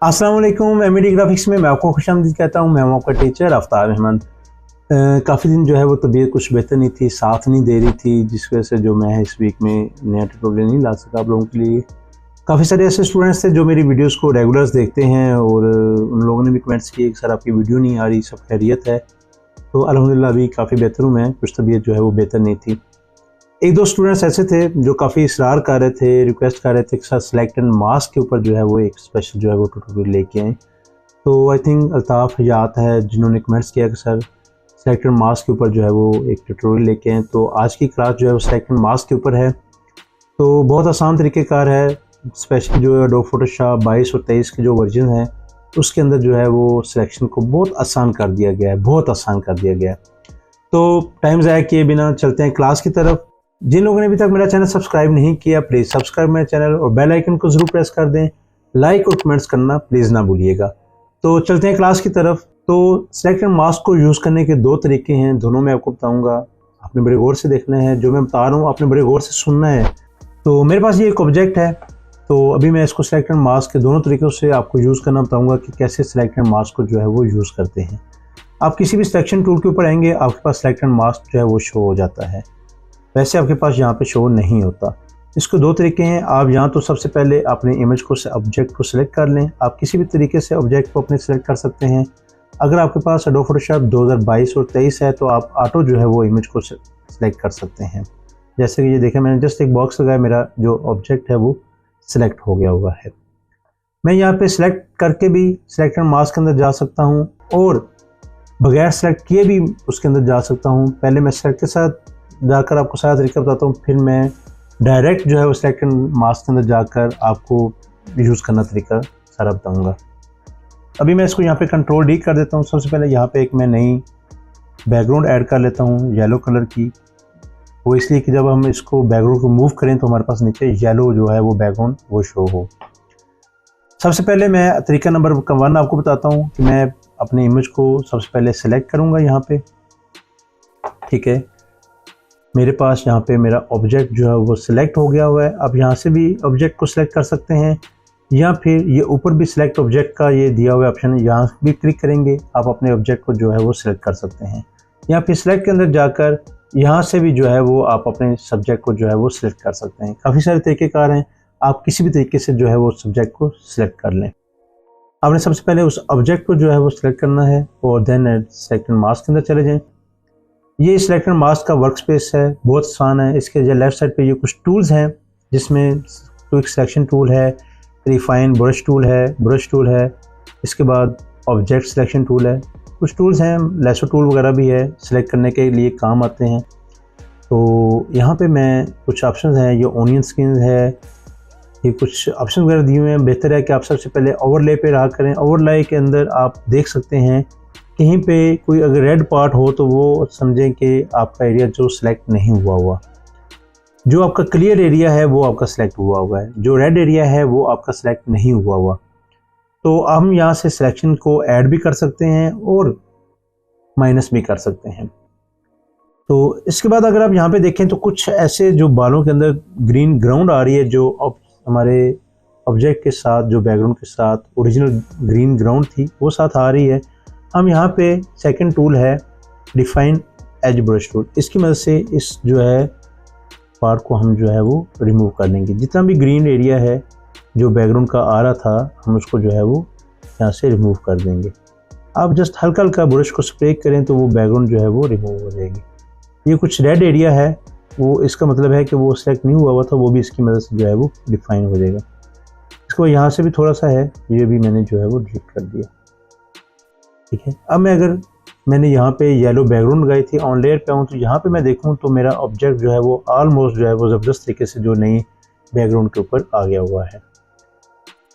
अस्सलाम वालेकुम। MD graphics में मैं आपको खुशामदीद कहता हूँ। मैं हूँ आपका टीचर आफ्ताब अहमद। काफ़ी दिन जो है वो तबीयत कुछ बेहतर नहीं थी, साथ नहीं दे रही थी, जिस वजह से जो मैं इस वीक में नया ट्यूटोरियल नहीं ला सका आप लोगों के लिए। काफ़ी सारे ऐसे स्टूडेंट्स थे जो मेरी वीडियोस को रेगुलर्स देखते हैं और उन लोगों ने भी कमेंट्स किए कि सर आपकी वीडियो नहीं आ रही, सब खैरियत है। तो अल्हम्दुलिल्लाह अभी काफ़ी बेहतर हूँ मैं, कुछ तबीयत जो है वो बेहतर नहीं थी। एक दो स्टूडेंट्स ऐसे थे जो काफ़ी इसरार कर रहे थे, रिक्वेस्ट कर रहे थे कि सर सिलेक्ट एंड मास्क के ऊपर जो है वो एक स्पेशल जो है वो ट्यूटोरियल लेके आएँ। तो आई थिंक अल्ताफ़ हयात है जिन्होंने कमेंट्स किया कि सर सिलेक्ट एंड मास्क के ऊपर जो है वो एक ट्यूटोरियल लेके आएँ। तो आज की क्लास जो है वो सिलेक्ट एंड मास्क के ऊपर है। तो बहुत आसान तरीक़ेकार है, स्पेशली जो है एडोब फोटोशॉप 22 और 23 के जो वर्जन है उसके अंदर जो है वो सिलेक्शन को बहुत आसान कर दिया गया है, बहुत आसान कर दिया गया है। तो टाइम ज़ाया किए बिना चलते हैं क्लास की तरफ। जिन लोगों ने अभी तक मेरा चैनल सब्सक्राइब नहीं किया प्लीज़ सब्सक्राइब मेरा चैनल और बेल आइकन को ज़रूर प्रेस कर दें। लाइक और कमेंट्स करना प्लीज़ ना भूलिएगा। तो चलते हैं क्लास की तरफ। तो सिलेक्ट एंड मास्क को यूज़ करने के दो तरीके हैं, दोनों मैं आपको बताऊंगा। आपने बड़े गौर से देखना है, जो मैं बता रहा हूँ आपने बड़े गौर से सुनना है। तो मेरे पास ये एक ऑब्जेक्ट है, तो अभी मैं इसको सिलेक्ट एंड मास्क के दोनों तरीक़ों से आपको यूज़ करना बताऊँगा कि कैसे सिलेक्ट एंड मास्क को जो है वो यूज़ करते हैं। आप किसी भी सिलेक्शन टूल के ऊपर आएंगे, आपके पास सिलेक्ट एंड मास्क जो है वो शो हो जाता है। वैसे आपके पास यहाँ पे शो नहीं होता। इसको दो तरीके हैं। आप यहाँ तो सबसे पहले अपने इमेज को ऑब्जेक्ट को सिलेक्ट कर लें। आप किसी भी तरीके से ऑब्जेक्ट को अपने सिलेक्ट कर सकते हैं। अगर आपके पास एडोब फोटोशॉप 2022 और 23 है तो आप ऑटो जो है वो इमेज को सिलेक्ट कर सकते हैं। जैसे कि ये देखें, मैंने जस्ट एक बॉक्स लगाया, मेरा जो ऑब्जेक्ट है वो सिलेक्ट हो गया हुआ है। मैं यहाँ पे सिलेक्ट करके भी सिलेक्ट एंड मास्क के अंदर जा सकता हूँ और बगैर सेलेक्ट किए भी उसके अंदर जा सकता हूँ। पहले मैं सेलेक्ट के साथ जाकर आपको सारा तरीका बताता हूँ, फिर मैं डायरेक्ट जो है वो सिलेक्ट एंड मास्क के अंदर जाकर आपको यूज़ करना तरीका सारा बताऊँगा। अभी मैं इसको यहाँ पे कंट्रोल डी कर देता हूँ। सबसे पहले यहाँ पे एक मैं नई बैकग्राउंड ऐड कर लेता हूँ येलो कलर की। वो इसलिए कि जब हम इसको बैकग्राउंड को मूव करें तो हमारे पास नीचे येलो जो है वो बैकग्राउंड वो शो हो। सबसे पहले मैं तरीका नंबर 1 आपको बताता हूँ कि मैं अपने इमेज को सबसे पहले सेलेक्ट करूँगा यहाँ पे। ठीक है, मेरे पास यहाँ पे मेरा ऑब्जेक्ट जो है वो सिलेक्ट हो गया हुआ है। अब यहाँ से भी ऑब्जेक्ट को सिलेक्ट कर सकते हैं या फिर ये ऊपर भी सिलेक्ट ऑब्जेक्ट का ये दिया हुआ ऑप्शन है, यहाँ भी क्लिक करेंगे आप अपने ऑब्जेक्ट को जो है वो सिलेक्ट कर सकते हैं। या फिर सिलेक्ट के अंदर जाकर यहाँ से भी जो है वो आप अपने सब्जेक्ट को जो है वो सिलेक्ट कर सकते हैं। काफ़ी सारे तरीक़ेकार हैं, आप किसी भी तरीके से जो है वो सब्जेक्ट को सिलेक्ट कर लें। आपने सबसे पहले उस ऑब्जेक्ट को जो है वो सिलेक्ट करना है और देन सिलेक्ट एंड मास्क के अंदर चले जाएँ। ये सिलेक्ट एंड मास्क का वर्क स्पेस है, बहुत आसान है। इसके जो लेफ़्ट साइड पे ये कुछ टूल्स हैं जिसमें क्विक सिलेक्शन टूल है, रिफाइन ब्रश टूल है, इसके बाद ऑब्जेक्ट सिलेक्शन टूल है, कुछ टूल्स हैं, लेसो टूल वगैरह भी है, सिलेक्ट करने के लिए काम आते हैं। तो यहाँ पे मैं कुछ ऑप्शंस हैं, ये ओनियन स्किन है, ये कुछ ऑप्शन वगैरह दिए हुए हैं। बेहतर है कि आप सबसे पहले ओवरले पे रहा करें। ओवरले के अंदर आप देख सकते हैं कहीं पे कोई अगर रेड पार्ट हो तो वो समझें कि आपका एरिया जो सिलेक्ट नहीं हुआ। जो आपका क्लियर एरिया है वो आपका सिलेक्ट हुआ है, जो रेड एरिया है वो आपका सिलेक्ट नहीं हुआ। तो हम यहाँ से सिलेक्शन को ऐड भी कर सकते हैं और माइनस भी कर सकते हैं। तो इसके बाद अगर आप यहाँ पे देखें तो कुछ ऐसे जो बालों के अंदर ग्रीन ग्राउंड आ रही है, जो हमारे ऑब्जेक्ट के साथ, जो बैकग्राउंड के साथ ओरिजिनल ग्रीन ग्राउंड थी वो साथ आ रही है। हम यहाँ पे सेकंड टूल है डिफाइन एज ब्रश टूल, इसकी मदद से इस जो है पार्ट को हम जो है वो रिमूव कर लेंगे। जितना भी ग्रीन एरिया है जो बैकग्राउंड का आ रहा था हम उसको जो है वो यहाँ से रिमूव कर देंगे। आप जस्ट हल्का हल्का ब्रश को स्प्रे करें तो वो बैकग्राउंड जो है वो रिमूव हो जाएगी। ये कुछ रेड एरिया है, वो इसका मतलब है कि वो सिलेक्ट नहीं हुआ था, वो भी इसकी मदद से जो है वो डिफाइन हो जाएगा। इसको यहाँ से भी थोड़ा सा है, ये भी मैंने जो है वो डिलीट कर दिया। ठीक है, अब मैंने यहाँ पे येलो बैकग्राउंड लगाई थी, ऑन लेयर पे आऊँ तो यहाँ पे मैं देखूँ तो मेरा ऑब्जेक्ट जो है वो ऑलमोस्ट जो है वो ज़बरदस्त तरीके से जो नई बैकग्राउंड के ऊपर आ गया हुआ है।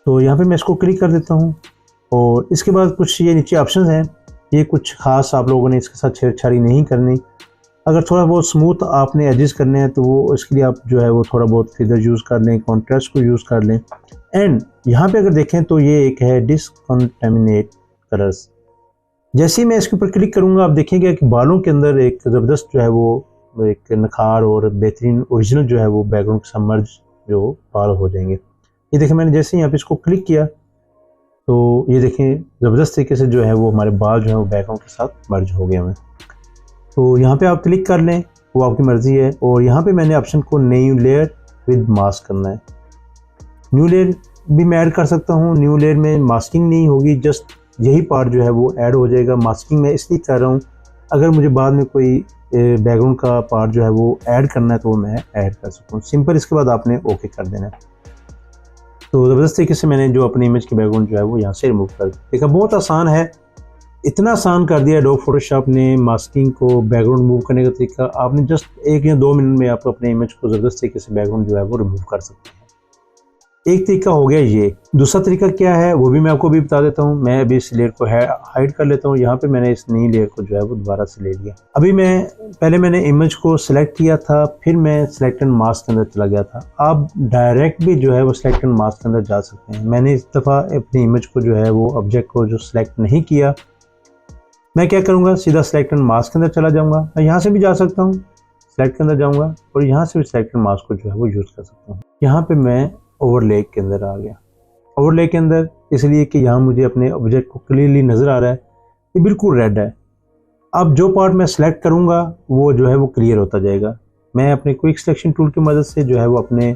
तो यहाँ पे मैं इसको क्लिक कर देता हूँ और इसके बाद कुछ ये नीचे ऑप्शंस हैं, ये कुछ खास आप लोगों ने इसके साथ छेड़छाड़ी नहीं करनी। अगर थोड़ा बहुत स्मूथ आपने एडजस्ट करने हैं तो वो इसके लिए आप जो है वो थोड़ा बहुत फिदर यूज़ कर लें, कॉन्ट्रास्ट को यूज़ कर लें। एंड यहाँ पे अगर देखें तो ये एक है डिसकॉन्टेमिनेट कलर्स। जैसे ही मैं इसके ऊपर क्लिक करूँगा आप देखेंगे कि बालों के अंदर एक ज़बरदस्त जो है वो एक नखार और बेहतरीन ओरिजिनल जो है वो बैकग्राउंड के साथ मर्ज जो बाल हो जाएंगे। ये देखें, मैंने जैसे ही यहाँ पे इसको क्लिक किया तो ये देखें ज़बरदस्त तरीके से जो है वो हमारे बाल जो है वो बैकग्राउंड के साथ मर्ज हो गए हुए हैं। तो यहाँ पे आप क्लिक कर लें, वो आपकी मर्ज़ी है। और यहाँ पे मैंने ऑप्शन को न्यू लेयर विद मास्क करना है। न्यू लेयर भी मैं ऐड कर सकता हूँ। न्यू लेयर में मास्किंग नहीं होगी, जस्ट यही पार्ट जो है वो ऐड हो जाएगा। मास्किंग मैं इसलिए कर रहा हूँ, अगर मुझे बाद में कोई बैकग्राउंड का पार्ट जो है वो ऐड करना है तो मैं ऐड कर सकता हूँ। सिंपल, इसके बाद आपने ओके कर देना है। तो ज़बरदस्त तरीके से मैंने जो अपनी इमेज की बैकग्राउंड जो है वो यहाँ से रिमूव कर दिया। देखा, बहुत आसान है, इतना आसान कर दिया एडोब फोटोशॉप ने मास्किंग को, बैकग्राउंड रिमूव करने का तरीका। आपने जस्ट 1 या 2 मिनट में आप अपने इमेज को ज़बरदस्त तरीके से बैकग्राउंड जो है वो रिमूव कर सकते हैं। एक तरीका हो गया ये। दूसरा तरीका क्या है वो भी मैं आपको भी बता देता हूँ। मैं अभी इस लेयर को हाइड कर लेता हूँ। यहाँ पे मैंने इस नई लेयर को जो है वो दोबारा से ले लिया। अभी पहले मैंने इमेज को सिलेक्ट किया था, फिर मैं सिलेक्ट एंड मास्क के अंदर चला गया था। आप डायरेक्ट भी जो है वो सिलेक्ट एंड मास्क के अंदर जा सकते हैं। मैंने इस दफ़ा अपनी इमेज को जो है वो ऑब्जेक्ट को जो सिलेक्ट नहीं किया, मैं क्या करूँगा, सीधा सिलेक्ट एंड मास्क के अंदर चला जाऊँगा। मैं यहाँ से भी जा सकता हूँ, सिलेक्ट के अंदर जाऊँगा और यहाँ से भी सिलेक्ट एंड मास्क को जो है वो यूज़ कर सकता हूँ। यहाँ पे मैं ओवरले के अंदर आ गया। ओवरले के अंदर इसलिए कि यहाँ मुझे अपने ऑब्जेक्ट को क्लियरली नज़र आ रहा है, ये बिल्कुल रेड है। अब जो पार्ट मैं सिलेक्ट करूँगा वो जो है वो क्लियर होता जाएगा। मैं अपने क्विक सिलेक्शन टूल की मदद से जो है वो अपने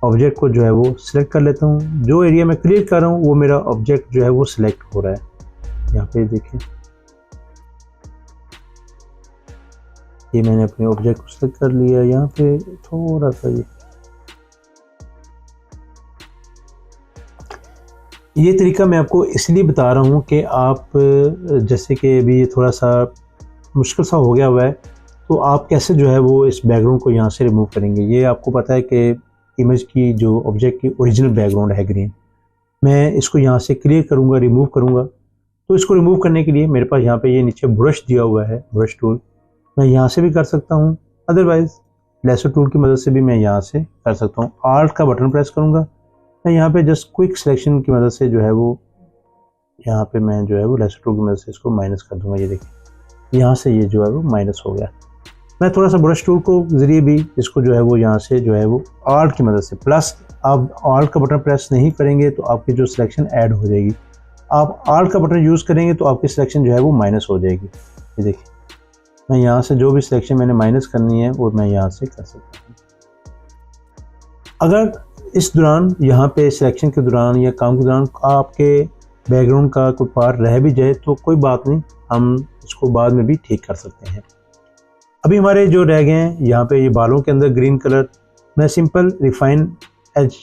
ऑब्जेक्ट को जो है वो सिलेक्ट कर लेता हूँ। जो एरिया मैं क्लियर कर रहा हूँ वो मेरा ऑब्जेक्ट जो है वो सिलेक्ट हो रहा है। यहाँ पे देखें, ये मैंने अपने ऑब्जेक्ट को सिलेक्ट कर लिया। यहाँ पे थोड़ा सा ये तरीका मैं आपको इसलिए बता रहा हूँ कि आप जैसे कि अभी ये थोड़ा सा मुश्किल सा हो गया हुआ है, तो आप कैसे जो है वो इस बैकग्राउंड को यहाँ से रिमूव करेंगे। ये आपको पता है कि इमेज की जो ऑब्जेक्ट की ओरिजिनल बैकग्राउंड है ग्रीन, मैं इसको यहाँ से क्लियर करूँगा, रिमूव करूँगा। तो इसको रिमूव करने के लिए मेरे पास यहाँ पे ये नीचे ब्रश दिया हुआ है, ब्रश टूल। मैं यहाँ से भी कर सकता हूँ, अदरवाइज़ लेसर टूल की मदद से भी मैं यहाँ से कर सकता हूँ। आल्ट का बटन प्रेस करूँगा, मैं यहाँ पे जस्ट क्विक सिलेक्शन की मदद से जो है वो यहाँ पे मैं जो है वो लेसर टूल की मदद से इसको माइनस कर दूँगा। ये देखिए, यहाँ से ये जो है वो माइनस हो गया। मैं थोड़ा सा ब्रश टूल को ज़रिए भी इसको जो है वो यहाँ से जो है वो आल्ट की मदद से, प्लस आप आल्ट का बटन प्रेस नहीं करेंगे तो आपकी जो सिलेक्शन ऐड हो जाएगी। आप आल्ट का बटन यूज़ करेंगे तो आपकी सिलेक्शन जो है वो माइनस हो जाएगी। ये देखिए, मैं यहाँ से जो भी सिलेक्शन मैंने माइनस करनी है वो मैं यहाँ से कर सकता हूँ। अगर इस दौरान यहाँ पे सिलेक्शन के दौरान या काम के दौरान आपके बैकग्राउंड का कोई पार्ट रह भी जाए तो कोई बात नहीं, हम इसको बाद में भी ठीक कर सकते हैं। अभी हमारे जो रह गए हैं यहाँ पे ये बालों के अंदर ग्रीन कलर, मैं simple refine edge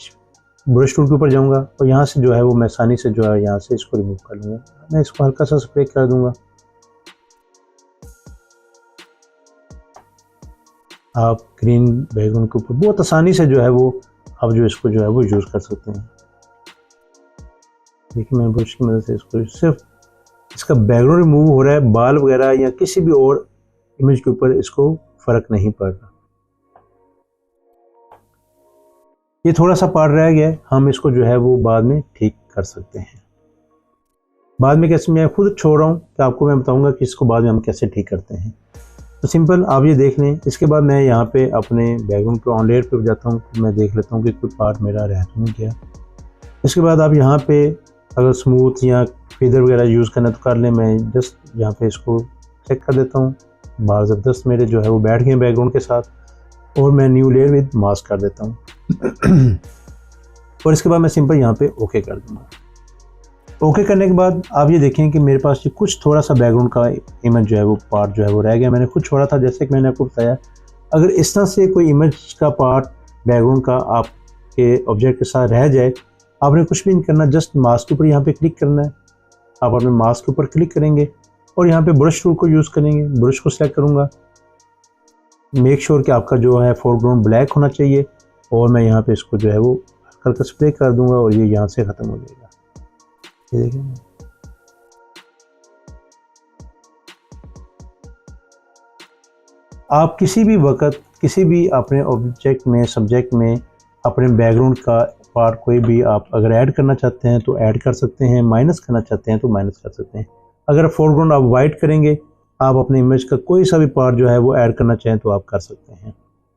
brush tool के ऊपर जाऊँगा और यहाँ से जो है वो मैं आसानी से जो है यहाँ से इसको रिमूव कर लूँगा। मैं इसको हल्का सा स्प्रे कर दूँगा। आप ग्रीन बैकग्राउंड के ऊपर बहुत आसानी से जो है वो आप जो इसको जो है वो यूज़ कर सकते हैं। देखिए, मैं ब्रश की मदद से इसको सिर्फ इसका बैकग्राउंड रिमूव हो रहा है, बाल वगैरह या किसी भी और इमेज के ऊपर इसको फ़र्क नहीं पड़ रहा। ये थोड़ा सा पार्ट रह गया है, हम इसको जो है वो बाद में ठीक कर सकते हैं। बाद में कैसे, मैं खुद छोड़ रहा हूँ कि आपको मैं बताऊँगा कि इसको बाद में हम कैसे ठीक करते हैं। तो सिंपल आप ये देख लें। इसके बाद मैं यहाँ पे अपने बैकग्राउंड पे ऑन लेयर पे जाता हूँ, मैं देख लेता हूँ कि कोई पार्ट मेरा रह तो नहीं गया। इसके बाद आप यहाँ पे अगर स्मूथ या फेदर वगैरह यूज़ करना तो कर लें। मैं जस्ट यहाँ पे इसको चेक कर देता हूँ। बाल ज़बरदस्त मेरे जो है वो बैठ गए बैकग्राउंड के साथ और मैं न्यू लेयर विद मास्क कर देता हूँ। और इसके बाद मैं सिंपल यहाँ पे ओके कर दूँगा। ओके करने के बाद आप ये देखें कि मेरे पास ये कुछ थोड़ा सा बैकग्राउंड का इमेज जो है वो पार्ट जो है वो रह गया। मैंने खुद छोड़ा था, जैसे कि मैंने आपको बताया। अगर इस तरह से कोई इमेज का पार्ट बैकग्राउंड का आपके ऑब्जेक्ट के साथ रह जाए, आपने कुछ भी नहीं करना, जस्ट मास्क के ऊपर यहाँ पे क्लिक करना है। आप अपने मास्क के ऊपर क्लिक करेंगे और यहाँ पे ब्रश टूल को यूज़ करेंगे। ब्रश को सिलेक्ट करूँगा, मेक श्योर कि आपका जो है फोरग्राउंड ब्लैक होना चाहिए और मैं यहाँ पे इसको जो है वो हल्का स्प्रे कर दूँगा और ये यहाँ से ख़त्म हो जाएगा। ये देखिए, आप किसी भी वक्त किसी भी अपने ऑब्जेक्ट में, सब्जेक्ट में अपने बैकग्राउंड का पार्ट कोई भी आप अगर ऐड करना चाहते हैं तो ऐड कर सकते हैं, माइनस करना चाहते हैं तो माइनस कर सकते हैं। अगर फोरग्राउंड आप वाइट करेंगे, आप अपने इमेज का कोई सा भी पार्ट जो है वो ऐड करना चाहें तो आप कर सकते हैं।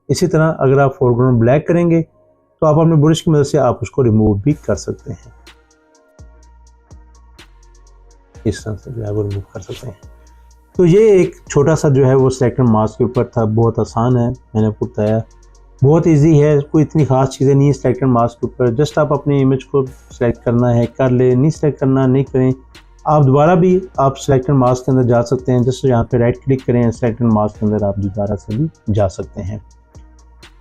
इसी तरह अगर आप फोरग्राउंड ब्लैक करेंगे तो आप अपने ब्रश की मदद से आप उसको रिमूव भी कर सकते हैं। इस तरह से जो है वो रिमूव कर सकते हैं। तो ये एक छोटा सा जो है वो सिलेक्टर मास्क के ऊपर था, बहुत आसान है, मैंने आपको बताया बहुत इजी है, कोई इतनी ख़ास चीज़ें नहीं है सिलेक्टर मास्क के ऊपर। जस्ट आप अपनी इमेज को सिलेक्ट करना है, कर ले, नहीं सिलेक्ट करना नहीं करें। आप दोबारा भी आप सिलेक्टर मास्क के अंदर जा सकते हैं, जस्ट यहाँ पे राइट क्लिक करें, सिलेक्टर मास्क के अंदर आप दोबारा से भी जा सकते हैं।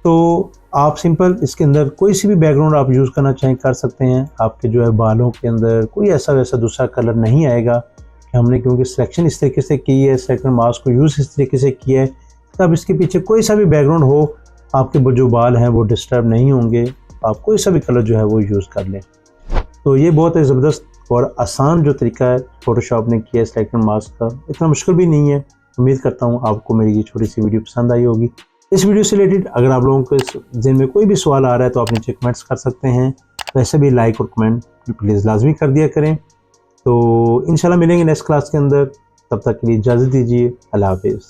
तो आप सिंपल इसके अंदर कोई सी भी बैकग्राउंड आप यूज़ करना चाहें कर सकते हैं। आपके जो है बालों के अंदर कोई ऐसा वैसा दूसरा कलर नहीं आएगा कि हमने क्योंकि सिलेक्शन इस तरीके से की है, सिलेक्टर मास्क को यूज़ इस तरीके से किया है, तब इसके पीछे कोई सा भी बैकग्राउंड हो, आपके जो बाल हैं वो डिस्टर्ब नहीं होंगे। आप कोई सा भी कलर जो है वो यूज़ कर लें। तो ये बहुत ही ज़बरदस्त और आसान जो तरीका है फ़ोटोशॉप ने किया है सिलेक्टर मास्क का, इतना मुश्किल भी नहीं है। उम्मीद करता हूँ आपको मेरी ये छोटी सी वीडियो पसंद आई होगी। इस वीडियो से रिलेटेड अगर आप लोगों के ज़हन में कोई भी सवाल आ रहा है तो आप नीचे कमेंट्स कर सकते हैं। वैसे भी लाइक और कमेंट प्लीज़ लाजमी कर दिया करें। तो इंशाल्लाह मिलेंगे नेक्स्ट क्लास के अंदर, तब तक के लिए इजाज़त दीजिए। अल्लाह हाफ़िज़।